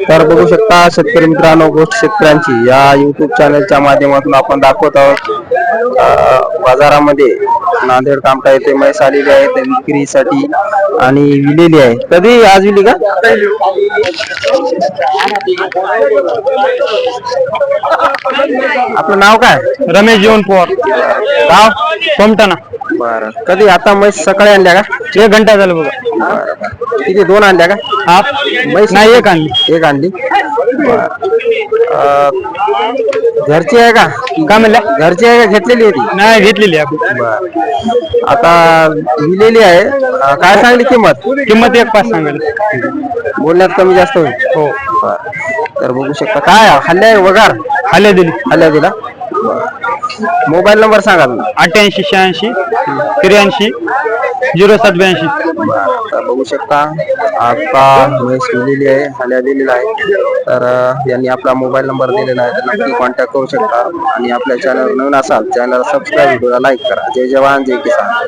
तर बघू शकता शेतकरी मित्रांनो, गोष्ट शेतकऱ्यांची या युट्यूब चॅनलच्या माध्यमातून आपण दाखवत आहोत बाजारामध्ये नांदेड कामठा येथे म्हैस आलेली आहे विक्रीसाठी आणि विलेली आहे. कधी आज विली का? आपलं नाव काय? रमेश जीवन पवार, गाव कोमटाणा. बरं. कधी आता म्हैस सकाळी आणल्या का? 1 घंटा झालं बघा. किती 2 आणल्या का? हा म्हैस नाही, एक आणली. एक आणली. घरची आहे का? काय म्हणल्या? घरची आहे का घेतलेली आहे ती? नाही, घेतलेली आपण. आता विलेली आहे. काय सांगली किंमत? किंमत 1.5 सांगाल. बोलण्यात कमी जास्त होईल. हो. तर बघू शकता. काय हल्ल्या वगार हल्ल्या दिली. हल्ल्या दिला. मोबाईल नंबर सांगा. 88 86 83 0782. तर बघू शकता आता म्हैस दिलेली आहे, हल्या दिलेला आहे. तर यांनी आपला मोबाईल नंबर दिलेला आहे, तर नक्की कॉन्टॅक्ट करू शकता. आणि आपल्या चॅनल नवीन असाल चॅनल सबस्क्राईब, व्हिडिओला लाईक करा. जय जवान जय किसान.